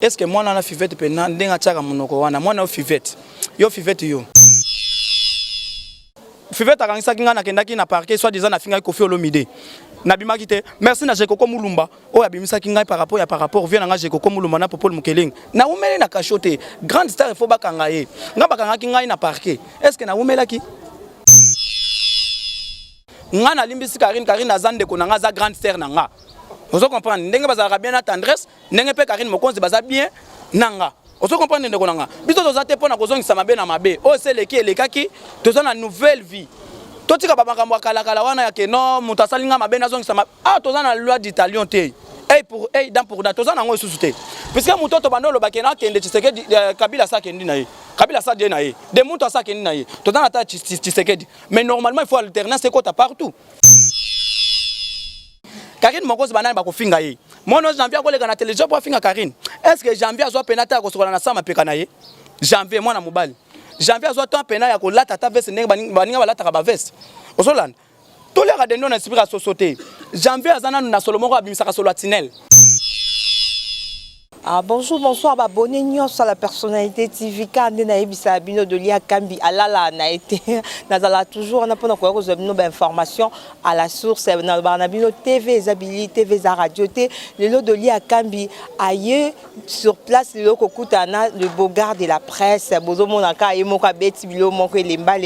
Est-ce que moi na fivette pena ndenga tchaka monoko wana moi na fivette yo fivette yo fivette akangisa kinga na kendaki na parquet soit disant na finga Kofi Olomide na bimaki te merci na Jekoko Mulumba o abimisa kinga par rapport vient na Jekoko Mulumba na Popol Mukeling na umele na kachote grande star faut bakanga ye nga bakanga kinga na parquet est-ce que na umela ki nga na limbisi Carine azande ko nga za grande star na nga. Vous comprenez? Ndenge bazala bien na tendresse, ndenge pe Carine Mokonzi baza bien nanga. Vous comprenez ndeko nanga? Biso tozate pona kozongisa mabe na mabe. O c'est leki elekaki, toza na nouvelle vie. Totika babakambo akala wana ya ke non, mutu asalinga mabe na zongisa mabe. Ah toza na loi d'Italien te. Et pour dans pour da toza na ngo susute. Puisque mutu to bando lo bakena kende Tshisekedi Kabila sa kendi na ye. Kabila sa de na ye. De mutu sa kendi na ye. Toza na ta Tshisekedi. Mais normalement il faut alterner c'est quoi partout. Carine Mokonzi banani bakofinga ye. Mono janvier ko leka na télévision pour finga Carine. Est-ce que janvier azo penata ko sokola na sama pekana ye? Janvier mwana mobali. Janvier azo temps pena ya ko lata ta veste ndenge baninga balata ka ba veste. Osolanda. To leka de non inspira société. Janvier azana na Solomon abimisa ka solo tinel. Ah, bonjour, bonsoir, abonné sur la personnalité TV. Quand on a été abonné de l'IA Kambi, alala na été, nazala toujours on a pas encore nos informations à la source. On a abonné TV, TV, radio, le lot de l'IA Kambi ailleurs sur place le kokutana le bogard de la presse. Bozo monaka et mon kabeti bilo mon lemba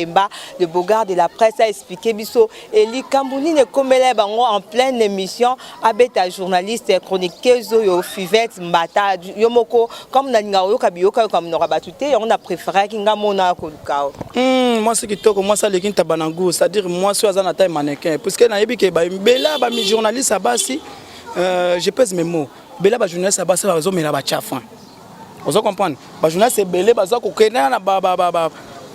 le bogard de la presse a expliqué biso et li Kambouni ne komele bango en pleine émission abeta journaliste chroniqueuse yo Fivette Mbata Yomoko comme nalinga yo kabioka comme norabatute on a préféré kinga mona kolukao. Moi ce qui toque moi ça lekin tabanangu c'est-à-dire moi sur azana taille mannequin parce que na yebi ke ba bela ba mi journaliste abasi je pèse mes mots bela ba journaliste abasi ba zo mela ba chafan. Vous comprenez ba journaliste belé ba zo ko kena na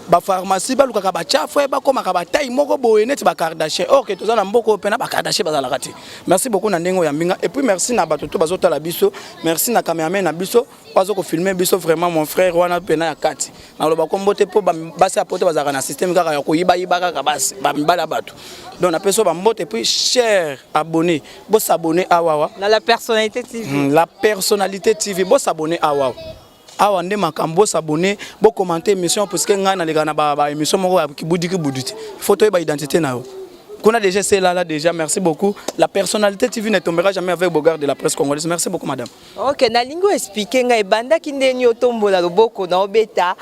ba pharmacie ba lukaka ba chafwe ba koma ka ba taille moko boye net ba Kardashian or que toza na mboko pena ba Kardashian bazala kati. Merci beaucoup na ndengo ya mbinga et puis merci na batoto bazota la biso merci na cameraman na biso bazo ko filmer biso vraiment mon frère wana pena ya kati na loba ko mbote po basi apote bazaka na système kaka ya ko yiba kaka basi ba mbala bato donc na peso ba mbote puis cher abonné bo s'abonner awawa na la personnalité TV la personnalité TV bo s'abonner awawa awa nde makambo s'abonner bo commenter émission parce que nga na lega na ba émission moko ki buditi photo ba identité na yo kuna déjà c'est là déjà merci beaucoup la personnalité TV ne tombera jamais avec Bogard de la presse congolaise merci beaucoup madame. OK na lingo expliquer nga ebanda kindeni otombola loboko na obeta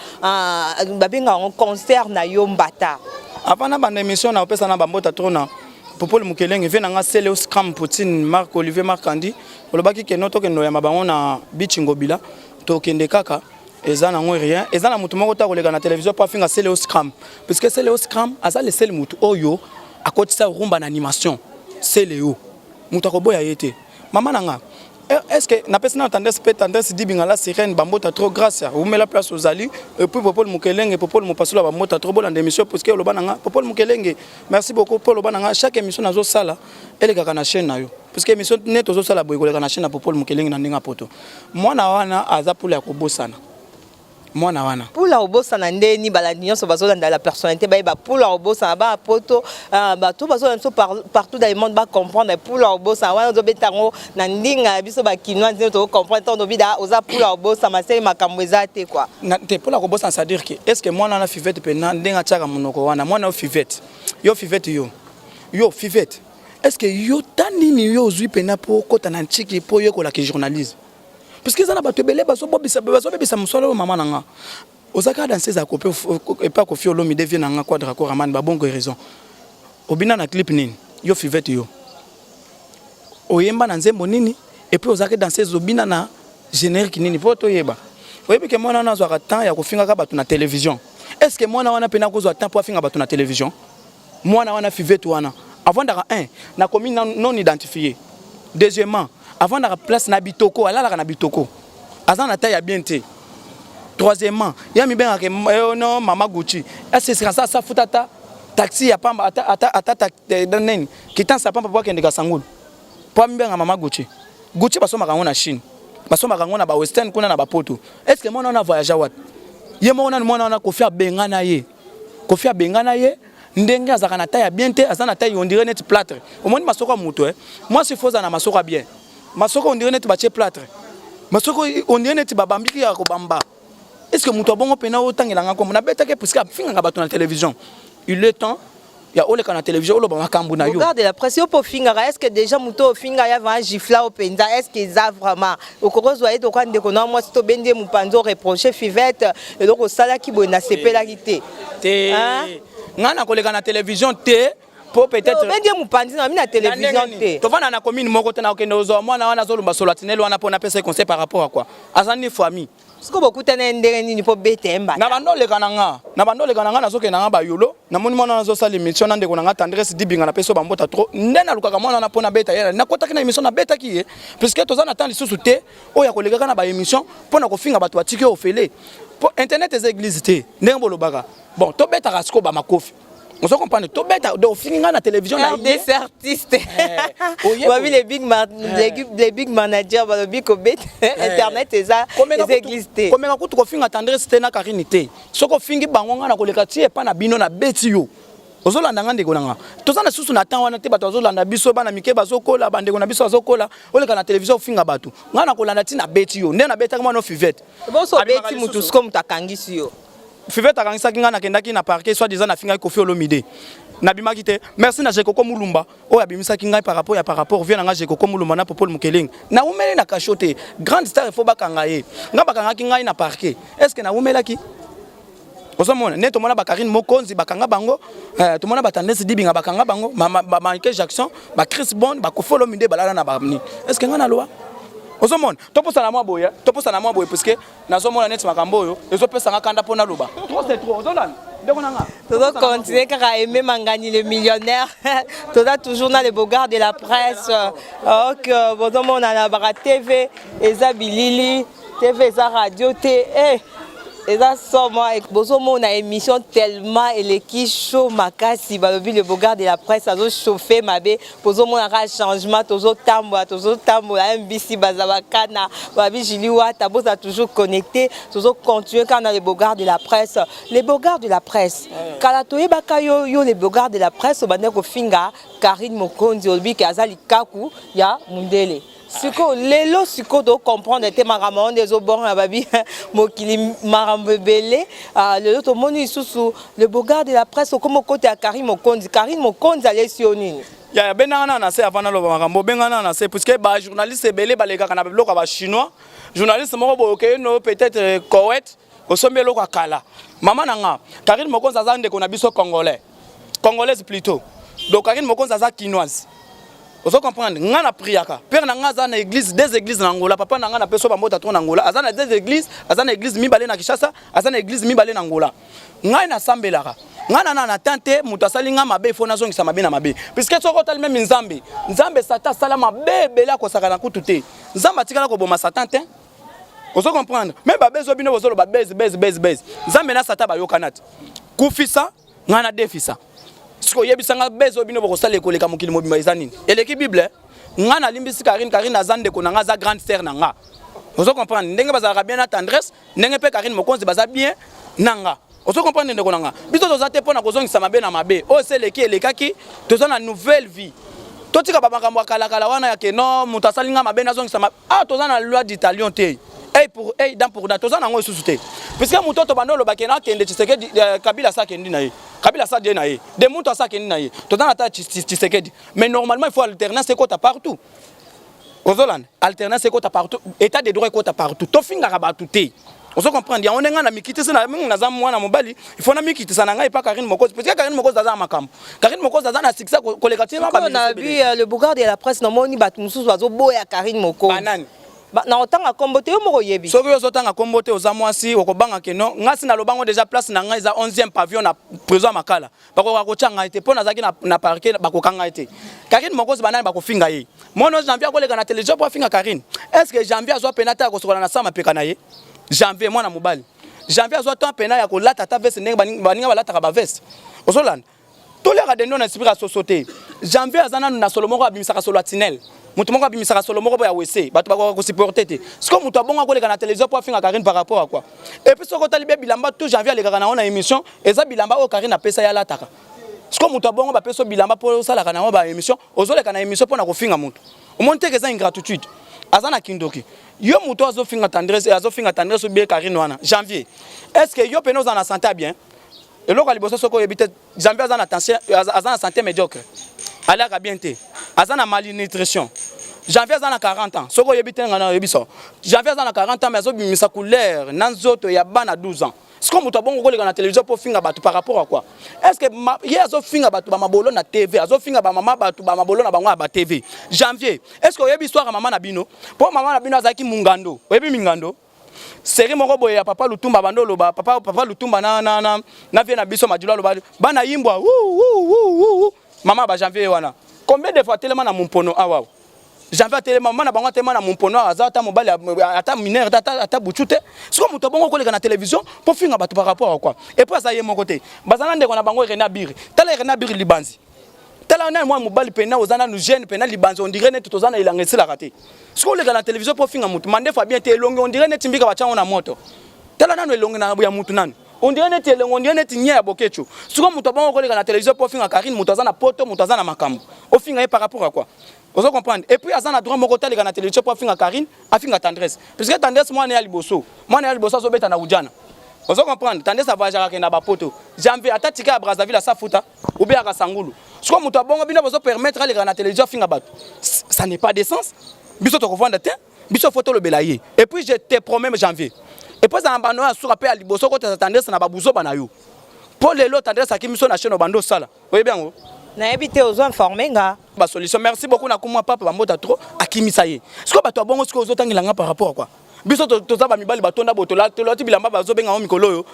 babenga en concert na yo mbata avant na bande émission na opesa na bambota trona Popol Mukeleng vient nga sele scram Poutine Marc Olivier Marcandi olobaki ke noto ke no ya mabango na bichingobila tokende kaka ezana ngo rien ezana mutu moko ta kolega na télévision pa finga sele au scram parce que sele au scram aza le sel mutu oyo akotisa rumba na animation sele o mutu akoboya yete mama nanga est-ce que na personne tendance peut tendance dibinga la sirène bambota trop grâce ou met la place aux alliés et puis Popol Mukeleng et Popol Mupasula bambota trop bonne émission parce que le bananga Popol Mukeleng merci beaucoup pour le bananga chaque émission nazo sala elle est na chaîne na yo parce que émission net ozo sala boy koleka na chaîne na Popol Mukeleng na ndinga poto mwana wana aza pula kobosana mwana wana pula obosana ndeni balandion so bazo dans la personnalité ba pula obosana ba poto ba to bazo partout dans le monde ba comprendre pula obosana wana zo betango na ndinga biso ba kinwa nzino to comprendre ton bida oza pula obosana masai makambo ezate quoi na te pula obosana ça dire que est-ce que mwana na fivette pena ndinga tchaka monoko wana mwana fivette yo fivette yo fivette est-ce que yo tanini yo zui pena po kota na nchiki po yo ko la journaliste parce que ça na bato belé baso bobisa musolo mama nanga ozaka dans ces akopé et pas Kofi Olomide vient nanga quadra ko ramane ba bongo raison obina na clip nini yo fivette yo oyemba na nzembo nini et puis ozaka dans ces obina na générique nini po to yeba oyebi ke mwana na zwa temps ya kofinga ka bato na télévision est-ce que mwana wana pena ko zwa temps po finga bato na télévision mwana wana fivette wana avant d'ara un na commis non identifié deuxièmement avant d'avoir place na bitoko ala la na bitoko azan na taille bien té troisièmement ya mi ben non mama Gucci est-ce que ça futata taxi ya pamba ata neni kitan sa pamba pour kende ka sangulu po mi ben mama Gucci baso makango na Chine baso makango na ba western kuna na ba poto est-ce que mona na voyage wat ye mona na Kofi bengana ye ndenge azaka na taille bien té azana taille on dirait net plâtre au moins masoko muto moi si faut na masoko bien masoko on dirait net bache plâtre Masoko on est neti babambiki ya kobamba. Est-ce que muto bongo pena otangela comme na beta ke puisque finga ngaba na télévision. Il est temps il y a oleka na télévision olo ba makambu na yo. Regarde la presse au finga est-ce que déjà muto finga ya va gifla au penza est-ce que ça vraiment au corozo et to quand de kona moi to bende mu panzo reprocher fivette et donc au sala ki bona sepela kité. Té. Ngana koleka na télévision té pour peut-être bende mu panzi na mi na télévision té. To vana na commune moko te na okende ozo mwana wana zolumba solatinelo wana pona pesa conseil par rapport à quoi? Azani famille. Est-ce que beaucoup tena ndenge ni po bete mba? Na bandole kananga na soke nanga ba yolo na moni mwana nazo sala émission na ndeko nanga tendresse dibinga na peso bambota trop ndena lukaka mwana na pona beta yela na kota kina émission na beta ki puisque toza na temps lisusu te oya koleka na ba émission pona kofinga bato batike ofele po internet ez église te ndenge bolobaka bon to beta rasko ba makofi. On se comprend, tout bête, on finit dans la télévision. Des artistes. Les big managers, les big bêtes, Internet, et ça, les églises. Comme on a fait attendre, c'était na Carine. Ce qu'on finit, bangon na kolekati et pas na bino na betio. Ozolanda ngande konanga. Tozana susu na temps wana te bato ozolanda biso bana mike bazokola bande kona biso azokola oleka na télévision finga bato. Ngana kolanda ti na betio. Nde na beta kama no fivette. Bon so beti mutu sko mutakangisi yo. Fivette akangisa kinga na kendaki na parquet soit disant na finga Kofi Olomide. Nabima kite. Merci na Jekoko Mulumba. O abimisa kinga par rapport vient na Jekoko Mulumba na Popol Mukeling. Na umele na kachote. Grande star faut bakanga ye. Nga bakanga kinga na parquet. Est-ce que na umela ki? Osomona neto mona ba Carine Mokonzi bakanga bango. To mona batandesi dibinga bakanga bango. Michael Jackson, ba Chris Bond, ba Kofi Olomide balala na bamni. Est-ce que nga na loi? Osomona toposa na mwa boya parce que nazomona net makambo yo ezopesa nga kanda pona loba trop c'est trop ozolana ndeko nanga todo continuer car aimer mangani le millionnaire toda toujours dans les bogards de la presse que bozomona na bara TV eza bilili TV eza radio te et ça moi bozomo na émission tellement eleki chaud makasi balobi le bogard de la presse azo chauffer mabe bozomo na changement tozo tambola MBC bazabakana babi jiliwa taboza toujours connecté tozo continuer quand on a le bogard de la presse kala toyebaka yo les bogards de la presse obande ko finga Carine Mokonzi obi ke azali kaku ya mundele. Siko lelo siko do comprendre te maramon des obon babi mokili marambebele lelo to moni susu le bogard de la presse comme côté à Carine Mokonzi allait sionini ya benana na se avana lo marambo bengana na se puisque ba journaliste belé balega kana biloko ba chinois journaliste moko boke no peut-être Koweït osombe loko kala mama nanga Carine Mokonzi azande ko na biso congolaise plutôt donc Carine Mokonzi aza quinoise. Vous comprenez? Nga na priaka. Père nanga za na église, des églises na Angola. Papa nanga na peso bambota to na Angola. Azana des églises, azana église mibale na Kinshasa, azana église mibale na Angola. Nga na sambelaka. Nga na tante mutu asali nga mabe fo na zongisa mabe na mabe. Puisque soko tal même Nzambe. Nzambe sata sala mabe bela ko saka na kutu te. Nzamba tikala ko boma satan te. Vous comprenez? Même ba bezo bino bozolo ba base. Nzambe na sata ba yokanat. Kufisa nga na defisa. Siko yebisanga bezo bino bokosala ekoleka mokili mobimba ezanini eleki bible nga na limbisi Carine azande ko nanga za grande sœur nanga vous comprenez ndenge bazala bien na tendresse ndenge pe Carine Mokonzi baza bien nanga vous comprenez ndeko nanga biso toza te pona kozongisa mabe na mabe o seleki elekaki toza na nouvelle vie totika ba makambo kala wana ya ke non mutasalinga mabe na zongisa toza na loi d'Italien te dans pour toza nango isusu te puisque mutoto bandolo bakena kende Tshisekedi Kabila sa kendi na ye Kabila sa na ye de muto sa kendi na ye toza na ta Tshisekedi mais normalement il faut alternance kota partout ozolan alternance kota partout état de droit kota partout to finga ka batu te on se comprend ya onenga na mikitisa na mingi na zamu wana mobali il faut na mikitisa na ngai pa Carine Mokonzi parce que Carine Mokonzi za makambo Carine Mokonzi za na succès collectif ba on a vu le bogard de la presse no moni batu mususu bazo boya Carine Mokonzi banani na otanga kombote yo moko yebi soki yo otanga kombote ozamwasi okobanga keno ngasi na lobango déjà place na ngai za 11e pavillon na prison Makala bako kochanga ite pona zaki na parquet bako kanga ite Carine Mokonzi banani bako finga ye mono janvier koleka na télévision pour finga Carine est-ce que janvier azwa penata ko sokola na sama peka na ye janvier mwana mobali janvier azwa temps pena ya ko lata ta veste ndenge baninga balata ka ba veste osolanda tolera de non inspira société janvier azana na Solomon ko abimisa ka solo atinel mutu moko abimisaka solo moko ya wese bato bako supporter te siko mutu abonga koleka na télévision pour finga Carine par rapport à quoi et puis soko talibe bilamba tout janvier lekaka na ona émission eza bilamba o Carine apesa ya lataka siko mutu abonga ba peso bilamba pour sala kana ba émission ozoleka na émission pour na ko finga mutu o monte que ça ingratitude azana kindoki yo muto azofinga tendresse ou bien Carine wana janvier est-ce que yo peno za na santé bien et loko liboso soko yebite janvier azana tension azana santé médiocre alaka bien te azana malnutrition janvier azana 40 ans soko yebite ngana yebiso janvier azana 40 ans mais azobimisa couleur nanzoto ya bana 12 ans. Est-ce que muto bongo koleka na télévision pour finga batu par rapport à quoi? Est-ce que hier azo finga batu ba mabolo na TV, azo finga ba mama batu ba mabolo na bango ba TV. Janvier, est-ce que yebi histoire maman na bino? Pour maman na bino azaki mungando. Yebi mingando. Série moko boye ya papa Lutumba bandolo ba papa Lutumba na vie na biso majula lo bana yimbwa. Maman ba janvier wana. Combien de fois tellement na mumpono awa? Janvier tellement mana bango tellement na mumpono azata mobali ata mineur ata buchute. Siko muto bongo koleka na télévision pour finga batu par rapport à quoi? Et puis ça y est mon côté. Bazana ndeko na bango Rena Biri. Tala Rena Biri libanzi. Tala na moi mobali pena ozana nous jeune pena libanzi on dirait net tozana ilangesi la raté. Siko koleka na télévision pour finga mutu mande Fabien te longi on dirait net timbika bachango na moto. Tala nanu elongi na ya mutu nanu. On dirait net elongi on dirait net nya bokecho. Siko muto bongo koleka na télévision pour finga Carine mutu azana poto mutu azana makambo. Au finga par rapport à quoi? Vous comprenez? Et puis, à droit, mon côté, la télévision pour faire Carine, à faire tendresse. Parce que tendresse, moi, je suis à Liboso. Moi, je suis à Liboso, je suis à Oudjana. Vous comprenez? Tendresse, ça va gérer à Bapoto. J'envie à Tatika à Brazzaville à Safuta ou bien à Sangoulou. Ce que je vous permettre à la télévision de faire ça n'est pas d'essence. Biso te revendre terre, biso photo le belayer. Et puis, je te promets, janvier. Et puis, ça m'a donné sur rappel à Liboso, quand tu tendresse, ça n'a pas besoin de pour les lots, tendresse à qui nous sommes à chaîne au bandeau sala. Vous voyez bien? Na habité aux informés nga. Ba solution merci beaucoup na kuma papa bambota trop akimisa ye. Siko bato bongo siko ozotangila nga par rapport à quoi? Biso toza ba mibali batonda botola tolati bilamba bazobenga o mikolo yo.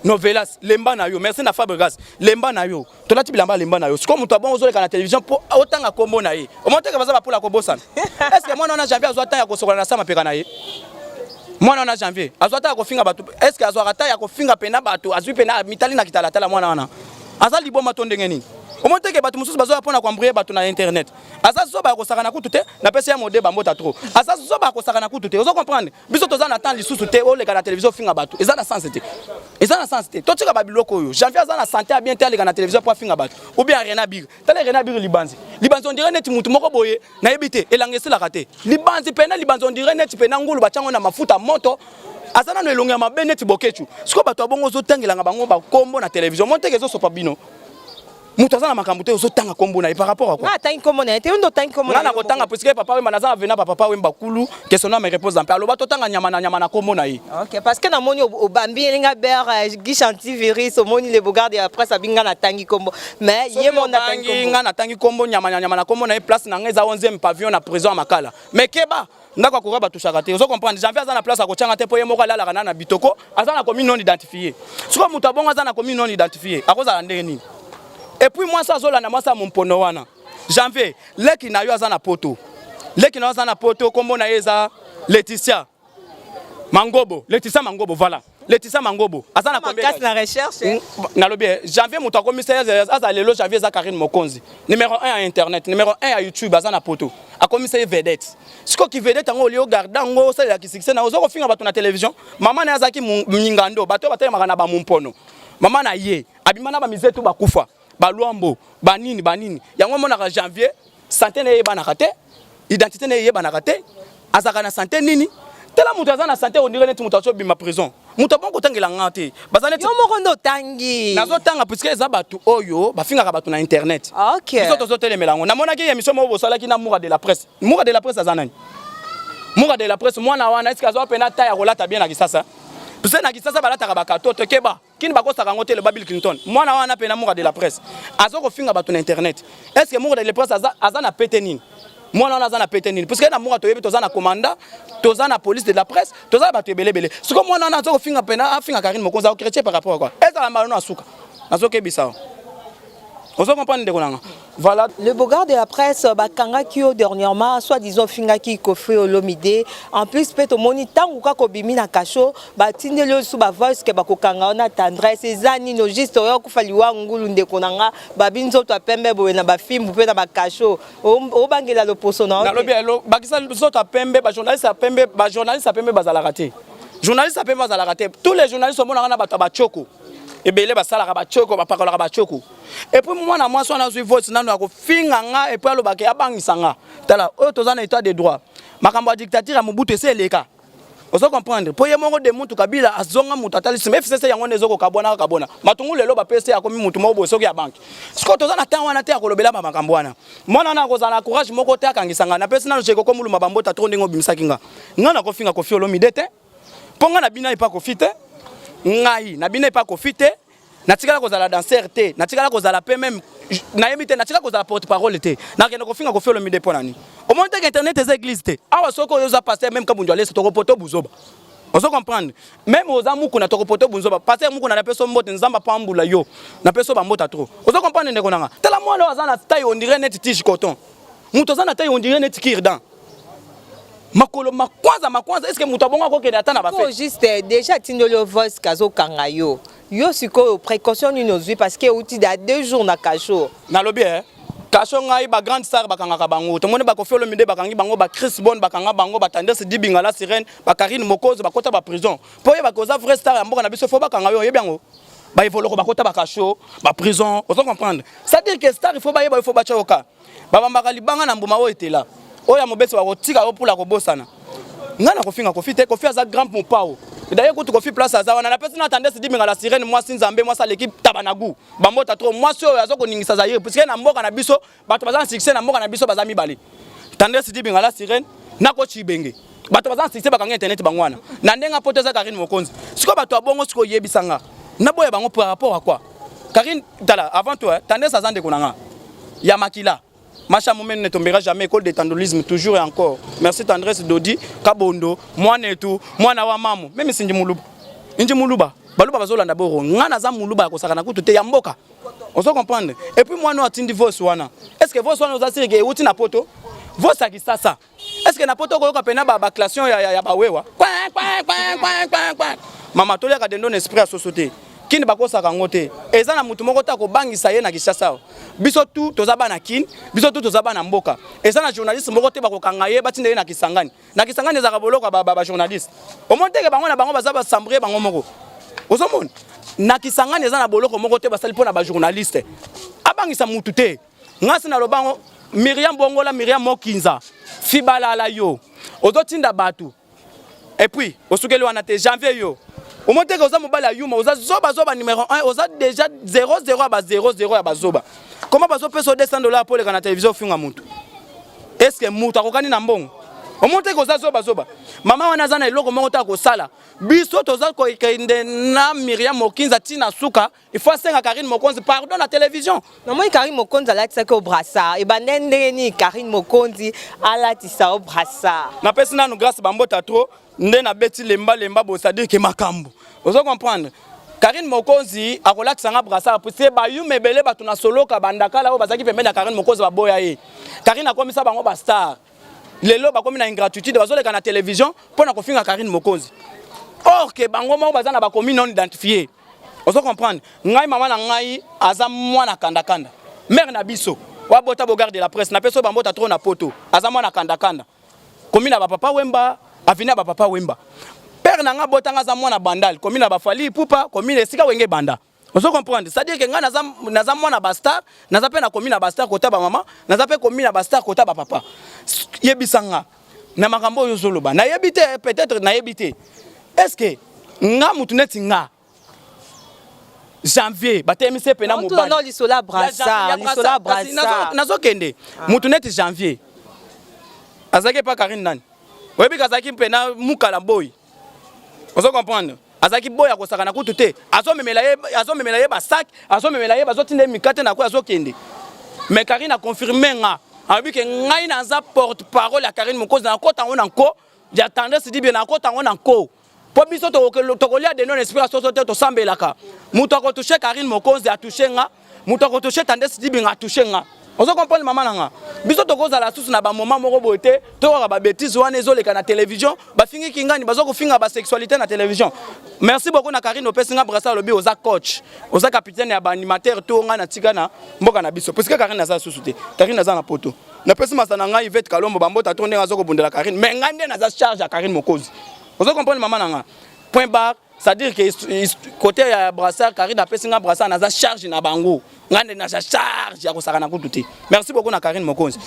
Novelas lemba na yo merci na Fabregas lemba na yo tolati bilamba lemba na yo. Siko muto bongo ozoleka na télévision pour otanga kombo na ye. O monte ka baza ba pour la kobosana. Est-ce que moi on a janvier azota ya kosokola na sama peka na ye? Moi on a janvier azota ko finga bato. Est-ce que azota ya ko finga pena bato azui pena mitali na kitala tala mwana wana. Azali boma tondenge nini? Comment est-ce que batu mususu bazo pona kwambrie batu na internet asa zo ba ko sakana kutute na pesa ya mode ba mbota trop asa zo ba ko sakana kutute ozo comprendre biso toza na temps lisusu te o le kana télévision finga batu eza na sens te to tika ba biloko yo janvier eza na santé a bien te le kana télévision pour finga batu ou bien Rena Biri tala Rena Biri libanzi on dirait net mutu moko boye na yebite elangesi la raté libanzi on dirait net pena ngulu ba chango na mafuta moto asana no elonga mabene ti bokechu siko batu abongo zo tangelanga bango ba kombo na télévision monte kezo sopa bino. Mutazana makamute ozotanga kombo na par rapport à quoi? Na tangi kombo na te ndo tangi kombo na kotanga parce que papa wemba naza vena papa wemba kulu question na me repose en paix aloba totanga nyama na kombo na ye. OK parce que na moni obambi linga ber Guichanti Viris au moni le bogarde après ça binga na tangi kombo mais ye mon na tangi kombo nga na tangi kombo nyama na kombo na ye place na ngeza 11e pavillon na prison à Makala mais keba ndako ko ba tushaka te ozo comprendre janvier azana place akochanga te po ye moko la kana na bitoko azana commune non identifié siko mutu abonga azana commune non identifié akoza ndenge nini. Et puis moi ça zola na moi ça mon pono wana. Janvier, leki na yo azana poto. Leki na yo azana poto kombo na yeza Laetitia Mangobo, Laetitia Mangobo voilà. Laetitia Mangobo. Azana combien? Casse la recherche. Na lobi janvier muto commissaire azalelo janvier za Carine Mokonzi. Numéro 1 à internet, numéro 1 à YouTube azana poto. A commissaire vedette. Siko ki vedette ngo lio garda ngo ça ya ki succès na ozo ko finga bato na télévision. Maman na azaki mingando, bato batema kana ba mumpono. Maman na ye, abimana ba mizetu ba kufa. Baluambo banini yango mona ka janvier santé ne yeba na kate identité ne yeba na kate azaka na santé nini tela mutu azana santé on dirait net mutu aso bima prison mutu bon ko tangela ngate bazana yo moko ndo tangi nazo tanga puisque eza batu oyo bafinga ka batu na internet. OK biso tozo telemelango na mona ki émission mo bosala ki na Moura de la presse azana ni Moura de la presse mwana wana est-ce que azo pena ta ya rolata bien na kisasa puisque na kisasa balata ka bakatoto keba kini bakosaka ngote le Bill Clinton mwana wana pena Moura de la presse azoko finga batu na internet est-ce que Moura de la presse azana pete nini mwana wana azana pete nini parce que na Moura toyebi tozana commandant tozana police de la presse tozana batu belebele siko mwana wana azoko finga pena afinga Carine Mokonzi au chrétien par rapport à quoi est-ce la malona asuka nazoke bisao ozo comprendre de konanga voilà le bogarde de la presse bakanga kio dernièrement soit disons finga ki kofi olomide en plus peut au moni tangu ka kobimi na kasho batindelo su ba voice ke bakokanga na tendresse ezani no juste oyo kufaliwa ngulu ndeko nanga babinzo to pembe boye na ba film pe na ba kasho o bangela lo poso na na lobi elo bakisa zo to pembe ba journaliste pembe bazala raté journaliste pembe bazala raté tous les journalistes mona na bato ba choko ebele basala ba choko ba pakola ba choko et puis moi na zui voice nanu ako finga nga et puis alobake abangisa nga tala oyo tozana état de droit makambo ya dictature ya Mobutu ese eleka. Ozo comprendre. Po ye mongo de muntu kabila azonga mutu atalisime FCC yango nezoko kabona kabona. Matungu lelo ba PC ya komi mutu mo bosoki ya banki. Siko toza na temps wana te ya kolobela ba makambo wana. Mwana na kozala courage moko te akangisanga na pesi na cheko ko muluma bambota to ndingo bimisaki nga. Nga na kofinga kofi olomide te. Ponga na bina ipa kofite. Ngai na bina ipa kofite. Na tikala kozala danser te. Na tikala kozala pe même na yebite na tikala kozala porte-parole te. Na kena kofinga kofi olomide pona ni. Au moins que internet est église te. Awa soko yoza passer même comme ndwale to poto buzoba. On se comprendre. Même aux amu kuna to poto buzoba. Passer mu kuna na peso mbote nzamba pambula yo. Na peso ba mbota trop. On se comprendre ndeko nanga. Tela mwana wazana taille on dirait net tige coton. Muto zana taille on dirait net kirdan. Makolo makwanza est-ce que muto bonga ko kende atana ba fait. Juste déjà tindolo voice kazo kangayo. Yo siko précaution ni nozui parce que outi da 2 jours na kacho. Na lobby hein. Kacho ngai ba grande star bakanga bango to mone ba kofi olomide bakangi bango ba Chris Bon bakanga bango ba tendance dibinga la sirène ba Carine Mokonzi ba kota ba prison po ye ba koza vrai star ya mboka na biso fo bakanga yo yebiango ba evoloko ba kota ba kacho ba prison on se comprendre ça dire que star il faut ba chaoka ba bambaka libanga na mbuma o etela oya mobesi wa kotika o pula ko bosana ngana kofinga kofite kofi aza grand mopao. D'ailleurs, quand tu confies place à ça, on a la personne attendait se dire mais la sirène, moi Sinzambe, moi ça l'équipe Tabanagu, Bambota trop, moi sur Azo Koningisa Zaire, parce qu'il y a un mot canabiso, Batobazan succès, un mot canabiso Bazami Bali. Tandis se dire mais la sirène, Nako Chibenge. Batobazan succès, Bakang internet Bangwana. Nandenga poteza Carine Mokonzi. Ce que Bato Bongo Sko Yebisanga. Naboya Bango par rapport à quoi? Carine, Tala, avant toi, tandis à Zande Konanga. Yamakila. Macha Moumen ne tombera jamais, école de tandolisme, toujours et encore. Merci Tendresse Dodi, Kabondo, moi Netou, moi Nawa Mamu, même si Ndimuluba. Ndimuluba, Baluba Bazolanda Boro, Nanaza Muluba, Kosakana Kutu, Yamboka. On se comprend. Et puis moi, nous attendons VOUS wana. Est-ce que VOUS wana nous assure que outi na poto? VOUS a qui ça? Est-ce que na poto ko kapena ba classation ya bawewa? Mama tolia ka dendo esprit à société. Kini bakosa kangote eza na mutu moko ta ko bangisa ye na Kishasa biso tu tozaba na kin biso tu tozaba na mboka eza na journaliste moko te bakokanga ye batinde ye na Kisangani eza ka boloko ba journaliste au moins te ke bango na bango bazaba sambre bango moko ozomona na Kisangani eza na boloko moko te basali pona ba journaliste abangisa mutu te ngasi na lobango Miriam Bongola Miriam Mokinza Fibalala yo ozotinda batu et puis osukeli wana te janvier yo au moins que vous avez mobile à Yuma, vous avez zoba numéro 1, vous avez déjà 0,0 à 0,0 à bazoba. Comment vous pouvez se $200 pour la télévision fin à Moutou? Est-ce que Moutou a gagné un bon? Au moins que vous avez zoba. Maman on a zana eloko mota ko sala. Biso toza ko ikende na Miriam Mokinza tina suka, il faut senga Carine Mokonzi pardon la télévision. Non moi Carine Mokonzi ala tsaka au brassard et banende ni Carine Mokonzi ala tisa au brassard. Na pesina no grâce bambota trop nde na beti lemba bo ça dire que makambo. Vous comprendre? Carine Mokonzi akolakisa nga brassard pour se ba yu mebele batu na solo ka bandaka la bazaki pembe na Carine Mokonzi ba boya ye. Carine akomisa bango ba star. Lelo ba komi na ingratitude bazoleka na télévision pona kofinga Carine Mokonzi. Or que bango mo bazana ba komi non identifié. Vous comprendre? Ngai mama na ngai aza mwana kanda. Mère na biso. Wa bota bo garde la presse na peso bambota trop na poto. Aza mwana kanda. Komi na ba papa Wemba, avina ba papa Wemba. Père nanga botanga za mwana bandal, komi na ba fali pupa, komi na sika wenge banda. On se comprend. C'est-à-dire que nga naza mwana bastar, naza pe na komi na bastar kota ba mama, naza pe komi na bastar kota ba papa. Yebisanga na makambo yo zoloba. Na yebite peut-être na yebite. Est-ce que nga mutuneti nga janvier batemise pena mobali. Non lisola brassard. Nazo kende. Mutuneti janvier. Azake pa Carine nani. Webi kazaki pena mukala boy. On se comprendre. Azaki boy akosaka na kutu te. Azomemela ye ba sac, azomemela ye bazotinde mikate na ko azokende. Mais Carine a confirmé nga. Abi ke ngai na za porte-parole ya Carine Mokonzi na kota ngona nko. Ya tendance dit bien na kota ngona nko. Po biso to kolia de non esprit société to sambelaka. Muto ko toucher Carine Mokonzi a toucher nga. Muto ko toucher tendance dit bien a toucher nga. On se comprend maman nanga. Biso to koza la source na ba moment moko boté, to ka ba bêtise wana ezoleka na télévision, ba fingi kingani bazoko finga ba sexualité na télévision. Merci beaucoup na Carine opesinga brassard lobi oza coach, oza capitaine ya ba animateur to nga na tigana mboka na biso. Parce que Carine naza sousouté, Carine naza na poto. Na pesi masana nga Yvette Kalombo bambota to ndenga zoko bundela Carine, mais ngande naza charge ya Carine Mokonzi. On se comprend maman nanga. Point barre, c'est-à-dire que côté brassard Carine appelle singa brassard naza charge na bango ngande na charge ya kosaka na kututi. Merci beaucoup na Carine Mokonzi.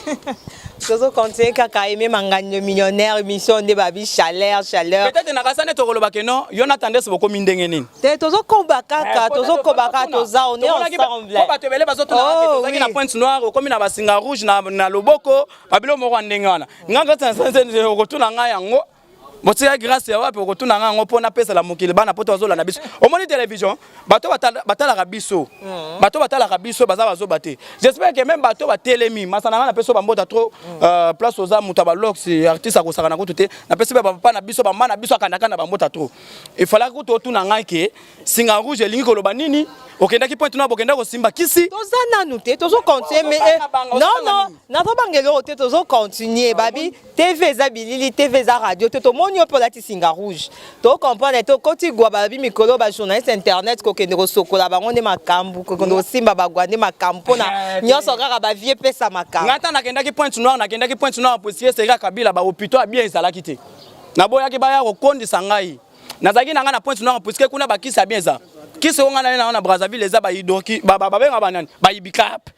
Tozo continuer kaka aimer mangane millionnaire émission de babi chaleur. Peut-être na kasane to koloba ke non, yo n'attendait ce beaucoup mindenge nini. Tozo kombaka toza on est ensemble. Ko ba tebele bazoto na toza ki na pointe noire komi na basinga rouge na loboko babilo moko ndenge wana. Nganga tsanze okotuna nga yango. Botia grâce ya wapi okotuna nga ngo pona pesa la mokili bana poto bazola na biso. Omoni télévision, bato batala rabiso. Bato batala rabiso baza bazobate. J'espère que même bato batelemi, masana na peso bambota trop place aux âmes mutabalox artiste akosaka na kutute. Na peso ba papa na biso ba mana biso akandaka na bambota trop. Il fallait que to tuna nga ke singa rouge elingi koloba nini? Okenda ki point na bokenda ko simba kisi. Toza nanu te tozo continuer mais non na to bangelo te tozo continuer babi TV za bilili TV za radio te to moni pour la singa rouge. To comprendre to koti gwa babi mikolo ba journaliste internet ko kende ko sokola bango ne makambu ko kende simba bagwande makampo na nyoso kaka ba vie pesa makambu. Ngata na kenda ki point noir na kenda ki point noir posier sera kabila ba hôpital bien ezalaki te. Na boya ki ba ya ko kondisa ngai. Nazaki na nga na point noir puisque kuna ba kisa bien za. Qui sont en Brazzaville les abayidoki ba ibikap.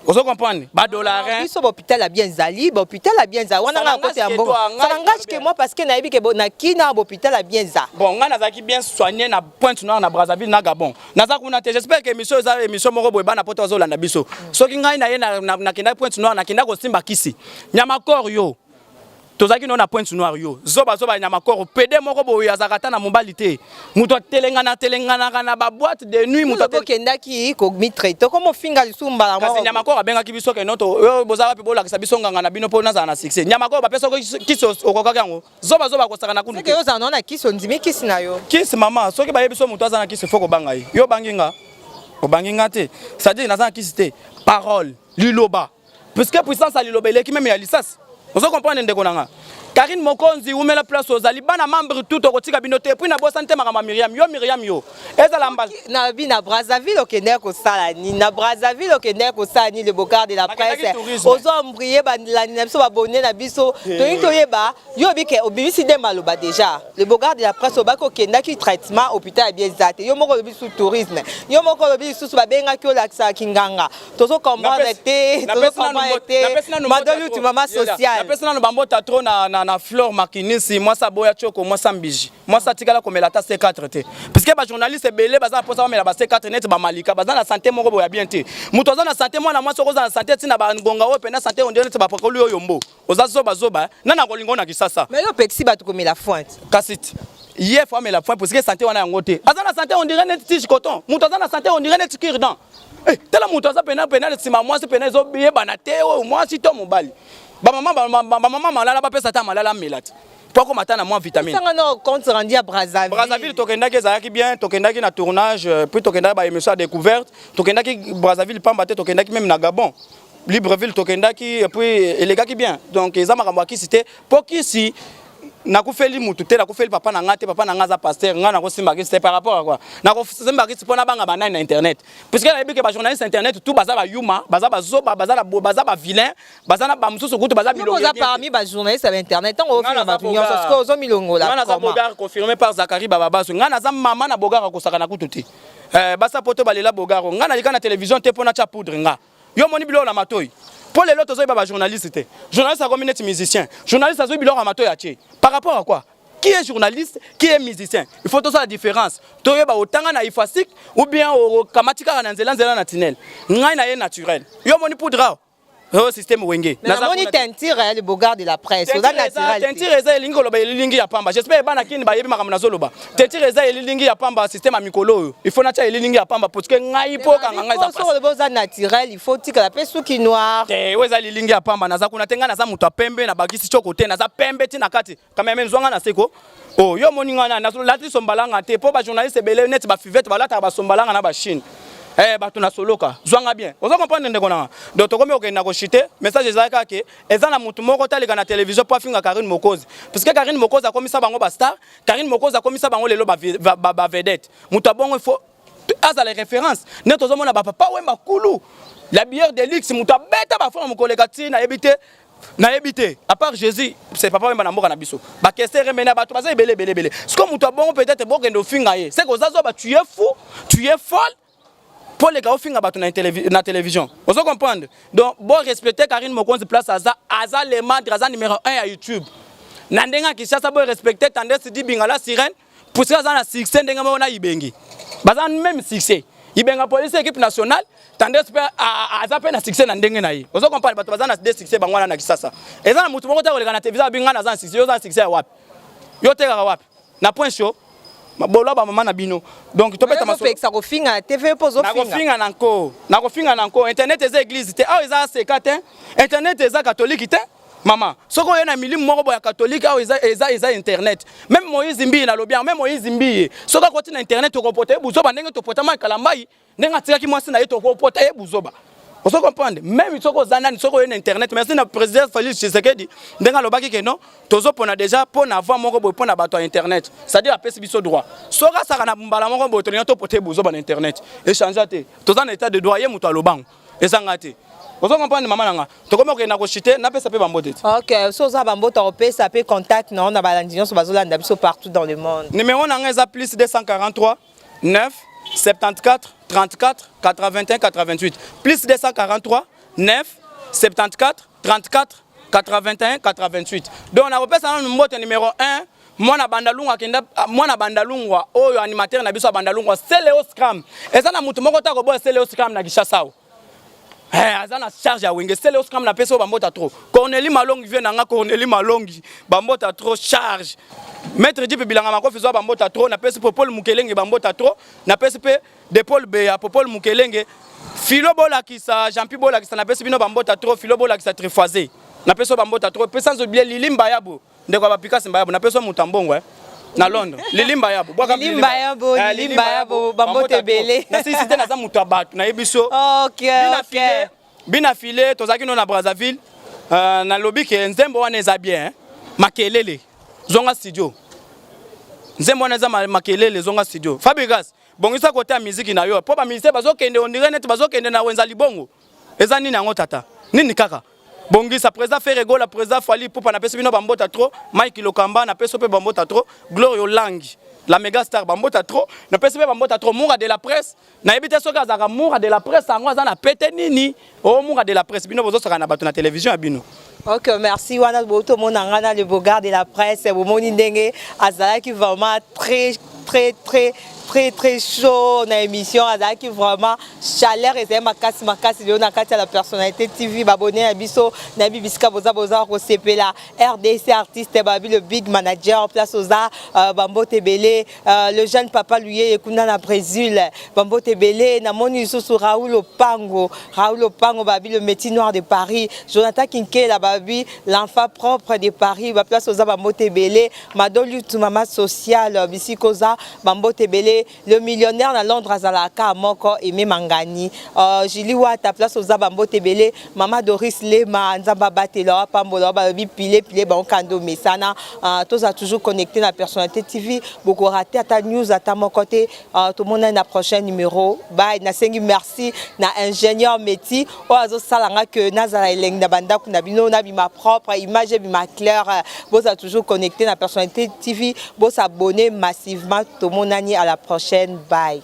Vous comprenez? Ba dollarin. Ils sont hôpital a bien zali, hôpital a bien za. Wana nga côté ambo. Ça n'engage que moi parce que na ibi ke na kina hôpital a bien za. Bon, nga nazaki bien soigné na Pointe Noire na Brazzaville na Gabon. Nazaki kuna te j'espère que émission za émission moko boy bana poto zolanda biso. Soki ngai na ye na kina Pointe Noire na kina ko simba kisi. Nyama kor yo. Tozaki no na Pointe Noire yo zoba nyama koro pede moko boyo azakata na mobilité muto telengana na ba boîte de nuit muto kendaki ko mitraite comme finga lisumba la kasi nyama koro benga kibiso ke noto yo bozaka pe bola kisa biso nganga na bino po na za na succès nyama koro ba peso kiso okokaka yango zoba ko saka na kundu ke yo za na kiso ndimi kisi na yo kisi mama soki ba yebiso muto azana kisi foko banga yo banginga obanginga te c'est-à-dire na za kisi te parole liloba puisque puissance à liloba ele ki même ya lisasi. Vous comprenez ndekonanga. Carine Mokonzi ou met la place aux alibana membre tout au kotika binote puis na bosante makama Myriam yo ezala mbala na bi na Brazzaville okende ko sala ni na Brazzaville okende ko sala ni le bocard de la presse ozo embrier la ni biso abonné na biso to yeba yo bi ke obimisi de maloba déjà le bocard de la presse obako kenda ki traitement hôpital bien zate yo moko lobi sous tourisme yo moko lobi sous ba benga ki olaksa kinganga tozo comprendre te madolu tu mama sociale na pesa na bambota trop na fleur makinisi moi ça boya choko moi ça mbiji moi ça tikala comme la tasse C4 te parce que ba journaliste belé baza pour ça mais la ba C4 net ba malika baza na santé moko boya bien te muto za na santé moi na moi soko za na santé tina ba ngonga o pe na santé on dirait ba pakolu yo yombo oza zoba na na kolingo na kisasa mais yo pexi ba to comme la fointe kasiti hier fois mais la fointe parce que santé wana yango te aza na santé on dirait net tige coton muto za na santé on dirait net kirdan tela muto za pena le sima moi c'est pena zo biye bana te o moi si to mobali ba maman malala ba pesa ta malala melati poko matana moins vitamine ça non compte rendu à Brazzaville tokenda ke zaki bien tokenda ki na tournage puis tokenda ba émission découverte tokenda ki Brazzaville pamba te tokenda ki même na Gabon Libreville tokenda ki puis elega ki bien donc ezama kamwa ki cité pokisi na kufeli mutu te na kufeli papa na ngate papa na ngaza pasteur nga na ko simba ki c'est par rapport à quoi na ko simba ki pona banga banana na internet puisque na bike ba journaliste internet tout baza ba yuma baza ba zoba baza ba vilain baza na ba mususu kutu baza bilongo baza parmi ba journaliste sur internet tant au film ba tunyo parce que ozo milongo la nga na bogar confirmé par Zakari Bababaso nga na za mama na bogar ko saka na kutu te basa poto balela bogar nga na lika na télévision te pona cha poudre nga yo moni bilo na matoi. Pour les autres, ils sont journalistes. Journaliste, c'est musicien. Journaliste, c'est un par rapport à quoi? Qui est journaliste? Qui est musicien? Il faut tout ça la différence. Tu es autant na ifasik ou bien au kamatika na nzela natinel. Ngai na naturel. Yo moni poudra. au système wenge. Mais on y tentire le bogard de la presse. Tentire eza elingo loba elingi ya pamba. J'espère bana kini ba yebi makamana zoloba. Tentire eza elingi ya pamba système amikolo. Il faut na tia elingi ya pamba parce que ngai po kanga ngai za passe. Sur le bozard naturel, il faut tika la pese qui noir. Weza elingi ya pamba naza kuna tenga naza mutu pembe na bagisi choko te naza pembe tina kati. Kama même zwanga na seko. Oh yo moninga na lati sombalanga te po ba journaliste belé net ba fivete ba lata ba sombalanga na ba Chine. Bato na soloka zwanga bien ozo comprendre ndeko na donc tokomi okenda ko chiter message ezaka ke ezana mutu moko taleka na télévision po afinga Carine Mokonzi parce que Carine Mokonzi a komisa bango ba star Carine Mokonzi a komisa bango lelo ba vedette mutu abongo il faut aza les références neto zo mona ba papa wemba kulu la bière de luxe mutu abeta ba forme koleka tina ebité na éviter à part Jésus c'est papa même na mboka na biso ba question remena ba to ba belé c'est comme toi bon peut-être bon que finga ye c'est que ozazo ba tu es fou tu es folle pour les gars finga ba na télévision vous comprendre donc bon respecter Carine Mokonzi place aza le mandre aza numéro 1 à YouTube na ndenga kishasa bon respecter tendance di bingala sirène pour ça za na succès ndenga mo na ibengi baza même succès ibenga police équipe nationale tendance pe azape na succès na ndenge na ye ozo comprendre bato bazana de succès bangwana na kisasa eza na mutu moko ta koleka na télévision binga na za succès yo za succès wapi yo teka wapi na point show bolo ba mama na bino donc to beta maso ça kofinga TV pozo finga na kofinga na nko internet eza église te a eza sekate internet eza catholique te Maman, ce qu'on a mis moko ya catholique eza internet. Même Moïse Mbi na lobia, même Moïse Mbi. Ce qu'on continue internet to comporter buzoba ndenge to potama kalambai, ndenge tika ki mwasi na ye to comporter buzoba. Vous comprenez? Même ce qu'on a sur internet, merci na président Félix Tshisekedi, ndenge lobaki que non, tozo pona déjà pour avoir moko boy pona bato internet. C'est-à-dire apesi biso droit. Soka saka na mbala moko boy to to porter buzoba na internet. Échanger te. Toza na état de droit ye muto alobango. Ezangate. Vous comprenez maman nanga to comment que na ko chiter na pesa pe bambote. OK, so za bambote on peut ça peut contact non na balandion so bazolanda biso partout dans le monde. Numéro nanga eza plus 243 9 74 34 81 88 plus 243 9 74 34 81 88. Donc on a repéré ça mbote numéro 1 mwana bandalungwa oyo animateur na biso bandalungwa c'est Léo Scram. Eza na mutu moko ta ko boya c'est Léo Scram na Kishasa. Azana charge ya wenge c'est Léo Scram na peso bambota trop. Corneli Malongi vient nanga Corneli Malongi bambota trop charge. Maître Dipe bilanga mako fizo bambota trop na peso Popol Mukelenge bambota trop na peso pe de Paul Beya Popol Mukelenge Philo bola kisa Jean-Pi bola kisa na peso bino bambota trop Philo bola kisa Trifoisé na peso bambota trop pe sans oublier Lilimba yabo ndeko ba Picasso yabo na peso Mutambongo na Londres Lilimba yabo Lilimba yabo bambote belé na si cité na za mutu abatu na yebiso. OK. Bina filé tozaki no na Brazzaville na lobby ke nzembo wana eza bien makelele zonga studio nzembo wana eza makelele zonga studio Fabrigas bongisa côté ya musique na yo po ba musicien bazokende on dirait net bazokende na wenza libongo eza nini yango tata nini kaka bongisa président Ferrego la président Fali Poupa na peso bino bambota trop Mike Lokamba na peso pe bambota trop Glorio Lang la méga star bambota trop na peso pe bambota trop Moura de la presse na ebité soka zaka Moura de la presse angwa za na pete nini o Moura de la presse bino bozo soka na bato na télévision abino. OK, merci wana boto monanga le bogard de la presse bomoni ndenge azala qui vraiment très chaud dans l'émission qui vraiment chaleur et c'est ma casse Léona Katia la personnalité TV abonné à biso nabi biska boza ko CP la RDC artiste babi le big manager place oza Bambo Tebele le jeune papa lui ekuna na Brésil Bambo Tebele na moni sous Raoul Opango babi le métier noir de Paris Jonathan Kinke la babi l'enfant propre de Paris ba place oza Bambo Tebele Madolu Tumama social bisikoza Bambo Tebele le millionnaire na Londres azalaka moko Aimé Mangani Julie Wata place aux Bambo Tebele Mama Doris Lema Nzamba Batelo Pambola ba pile ba kando mesana tous a toujours connecté na personnalité TV beaucoup raté ta news à ta mon côté tout le monde na prochain numéro bye na sengi merci na ingénieur métier o azo salanga que nazala eleng na banda kuna bino na bima propre image bima claire vous a toujours connecté na personnalité TV vous s'abonner massivement tout le monde à la prochaine. Bye.